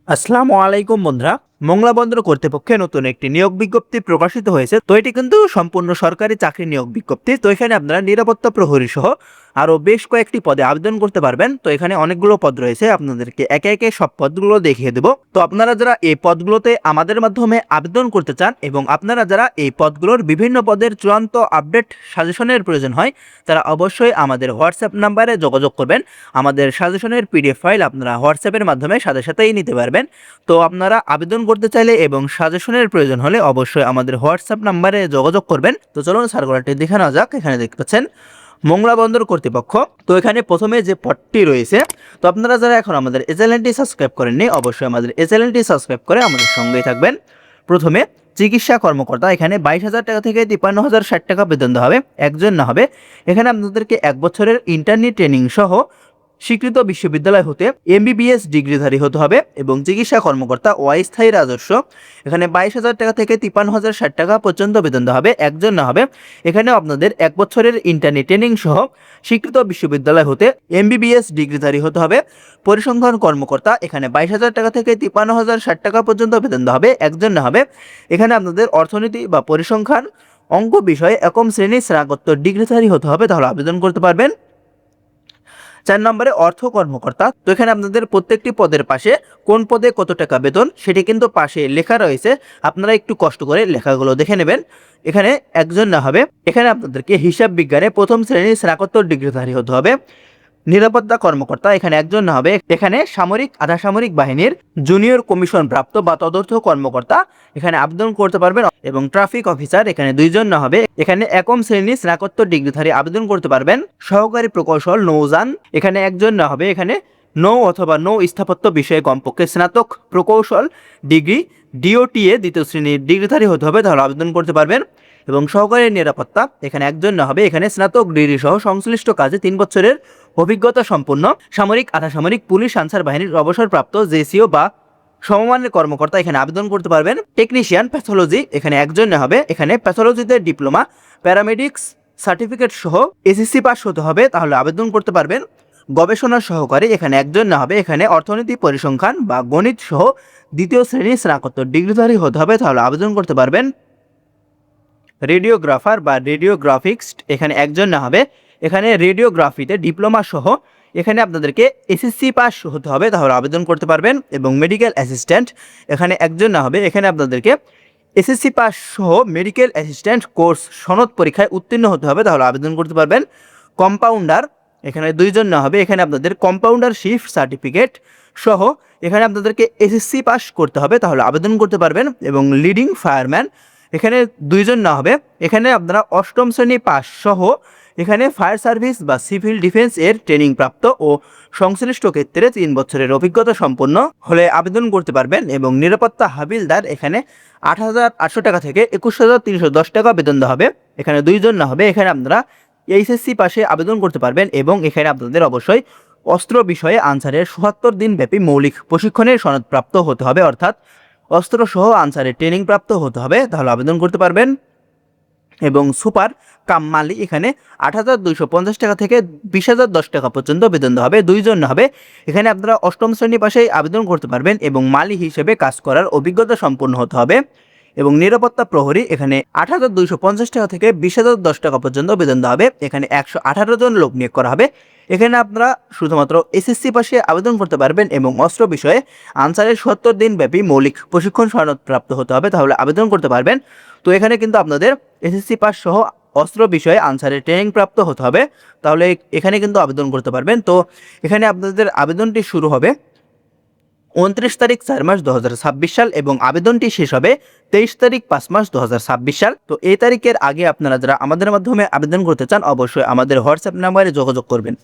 আসসালামু আলাইকুম বন্ধুরা। মংলা বন্দর কর্তৃপক্ষে নতুন একটি নিয়োগ বিজ্ঞপ্তি প্রকাশিত হয়েছে। তো এটি কিন্তু সম্পূর্ণ সরকারি চাকরি নিয়োগ বিজ্ঞপ্তি। তো এখানে আপনারা নিরাপত্তা প্রহরী সহ আরো বেশ কয়েকটি পদে আবেদন করতে পারবেন। তো এখানে অনেকগুলো পদ রয়েছে, আপনাদেরকে একে একে সব পদগুলো দেখিয়ে দেব। তো আপনারা যারা এই পদগুলোতে আমাদের মাধ্যমে আবেদন করতে চান এবং আপনারা যারা এই পদগুলোর বিভিন্ন পদের চূড়ান্ত আপডেট সাজেশনের প্রয়োজন হয়, তারা অবশ্যই আমাদের হোয়াটসঅ্যাপ নাম্বারে যোগাযোগ করবেন। আমাদের সাজেশনের পিডিএফ ফাইল আপনারা হোয়াটসঅ্যাপের মাধ্যমে সাথে সাথেই নিতে পারবেন। তো আপনারা আবেদন করতে চাইলে এবং সাজেশনের প্রয়োজন হলে অবশ্যই আমাদের হোয়াটসঅ্যাপ নাম্বারে যোগাযোগ করবেন। তো চলুন সার্কুলারটি দেখে নেওয়া যাক। এখানে দেখতে পাচ্ছেন মংলা বন্দর কর্তৃপক্ষ। তো এখানে প্রথমে যে পদটি রয়েছে, তো আপনারা যারা এখন আমাদের এই চ্যানেলটি সাবস্ক্রাইব করেননি, অবশ্যই আমাদের এই চ্যানেলটি সাবস্ক্রাইব করে আমাদের সঙ্গেই থাকবেন। প্রথমে চিকিৎসা কর্মকর্তা, এখানে 22,000 টাকা থেকে 53,060 টাকা বেতন দেওয়া হবে, একজন না হবে। এখানে আপনাদেরকে 1 বছরের ইন্টার্নি ট্রেনিং সহ স্বীকৃত বিশ্ববিদ্যালয় হতে এমবিবিএস ডিগ্রিধারী হতে হবে এবং চিকিৎসা কর্মকর্তা অস্থায়ী রাজস্ব, এখানে 22,000 টাকা থেকে 53,060 টাকা পর্যন্ত বেতন দেওয়া হবে, একজন না হবে। এখানে আপনাদের 1 বছরের ইন্টার্নি ট্রেনিং সহ স্বীকৃত বিশ্ববিদ্যালয় হতে এমবিবিএস ডিগ্রিধারী হতে হবে। পরিসংখ্যান কর্মকর্তা, এখানে 22,000 টাকা থেকে 53,060 টাকা পর্যন্ত বেতন দেওয়া হবে, একজন না হবে। এখানে আপনাদের অর্থনীতি বা পরিসংখ্যান অঙ্ক বিষয়ে একম শ্রেণীর স্নাতকোত্তর ডিগ্রিধারী হতে হবে, তাহলে আবেদন করতে পারবেন। 4 নম্বরে অর্থ কর্মকর্তা। তো এখানে আপনাদের প্রত্যেকটি পদের পাশে কোন পদে কত টাকা বেতন সেটি কিন্তু পাশে লেখা রয়েছে, আপনারা একটু কষ্ট করে লেখাগুলো দেখে নেবেন। এখানে একজন না হবে। এখানে আপনাদেরকে হিসাব বিজ্ঞানে প্রথম শ্রেণীর স্নাতকোত্তর ডিগ্রিধারী হতে হবে। নিরাপত্তা কর্মকর্তা, এখানে একজন না হবে। এখানে সামরিক আধা সামরিক বাহিনীর জুনিয়র কমিশন প্রাপ্ত বা তদর্থ কর্মকর্তা, এখানে আবেদন করতে পারবেন। এবং ট্রাফিক অফিসার, এখানে 2 জন না হবে। এখানে একম শ্রেণীর স্নাতকোত্তর ডিগ্রিধারী আবেদন করতে পারবেন। সহকারী প্রকৌশল নৌযান, এখানে একজন না হবে। এখানে নৌ অথবা নৌ স্থাপত্য বিষয়ে কমপক্ষে স্নাতক প্রকৌশল ডিগ্রি ডিওটিএ 2য় শ্রেণীর ডিগ্রিধারী হতে হবে, তাহলে আবেদন করতে পারবেন। এবং সহকারী নিরাপত্তা, এখানে একজন না হবে। এখানে স্নাতক ডিগ্রি সহ সংশ্লিষ্ট কাজে 3 বছরের অভিজ্ঞতা সম্পন্ন সামরিক আধা সামরিক পুলিশ আনসার বাহিনীর অবসরপ্রাপ্ত জেসিও বা সমমানের কর্মকর্তা এখানে আবেদন করতে পারবেন। টেকনিশিয়ান প্যাথোলজি, এখানে একজন না হবে। এখানে প্যাথোলজিতে ডিপ্লোমা প্যারামেডিক্স সার্টিফিকেট সহ এসএসসি পাস হতে হবে, তাহলে আবেদন করতে পারবেন। গবেষণা সহকারী, এখানে একজন না হবে। এখানে অর্থনীতি পরিসংখ্যান বা গণিত সহ 2য় শ্রেণীর স্নাতকোত্তর ডিগ্রিধারী হতে হবে, তাহলে আবেদন করতে পারবেন। রেডিওগ্রাফার বা রেডিওগ্রাফিক্স, এখানে একজন না হবে। এখানে রেডিওগ্রাফিতে ডিপ্লোমা সহ এখানে আপনাদেরকে এসএসসি পাস হতে হবে, তাহলে আবেদন করতে পারবেন। এবং মেডিকেল অ্যাসিস্ট্যান্ট, এখানে একজন না হবে। এখানে আপনাদেরকে এসএসসি পাস সহ মেডিকেল অ্যাসিস্ট্যান্ট কোর্স সনদ পরীক্ষায় উত্তীর্ণ হতে হবে, তাহলে আবেদন করতে পারবেন। কম্পাউন্ডার, এখানে 2 জন না হবে। এখানে আপনাদের কম্পাউন্ডারশিপ সার্টিফিকেট সহ এখানে আপনাদেরকে এসএসসি পাস করতে হবে, তাহলে আবেদন করতে পারবেন। এবং লিডিং ফায়ারম্যান, এখানে 2 জন না হবে। এখানে আপনারা 8ম শ্রেণী পাস সহ এখানে ফায়ার সার্ভিস বা সিভিল ডিফেন্স এর ট্রেনিং প্রাপ্ত ও সংশ্লিষ্ট ক্ষেত্রে 3 বছরের অভিজ্ঞতা সম্পন্ন হলে আবেদন করতে পারবেন। এবং নিরাপত্তা হাবিলদার, এখানে 8,800 টাকা থেকে 21,310 টাকা বেতন দেওয়া হবে, এখানে 2 জন না হবে। এখানে আপনারা এইচএসসি পাশে আবেদন করতে পারবেন এবং এখানে আপনাদের অবশ্যই অস্ত্র বিষয়ে আনসারের 77 দিন ব্যাপী মৌলিক প্রশিক্ষণের সনদপ্রাপ্ত হতে হবে, অর্থাৎ অস্ত্র সহ আনসারের ট্রেনিং প্রাপ্ত হতে হবে, তাহলে আবেদন করতে পারবেন। এবং সুপার কাম মালি, এখানে 8,250 টাকা থেকে 20,010 টাকা পর্যন্ত বেতন দেওয়া হবে, 2 জন হবে। এখানে আপনারা 8ম শ্রেণী পাশেই আবেদন করতে পারবেন এবং মালি হিসেবে কাজ করার অভিজ্ঞতা সম্পন্ন হতে হবে। এবং নিরাপত্তা প্রহরী, এখানে 8,250 টাকা থেকে 20,010 টাকা পর্যন্ত বেতন দেওয়া হবে, এখানে 118 জন লোক নিয়োগ করা হবে। এখানে আপনারা শুধুমাত্র এসএসসি পাশে আবেদন করতে পারবেন এবং অস্ত্র বিষয়ে আনসারের 70 দিন ব্যাপী মৌলিক প্রশিক্ষণ সনদ প্রাপ্ত হতে হবে, তাহলে আবেদন করতে পারবেন। তো এখানে কিন্তু আপনাদের এসএসসি পাস সহ অস্ত্র বিষয়ে আনসারের ট্রেনিং প্রাপ্ত হতে হবে, তাহলে এখানে কিন্তু আবেদন করতে পারবেন। তো এখানে আপনাদের আবেদনটি শুরু হবে 29 তারিখ 4 মাস 2026 সাল এবং আবেদনটি শেষ হবে 23 তারিখ 5 মাস 2026 সাল। তো এই তারিখের আগে আপনারা যারা আমাদের মাধ্যমে আবেদন করতে চান অবশ্যই আমাদের হোয়াটসঅ্যাপ নাম্বারে যোগাযোগ করবেন।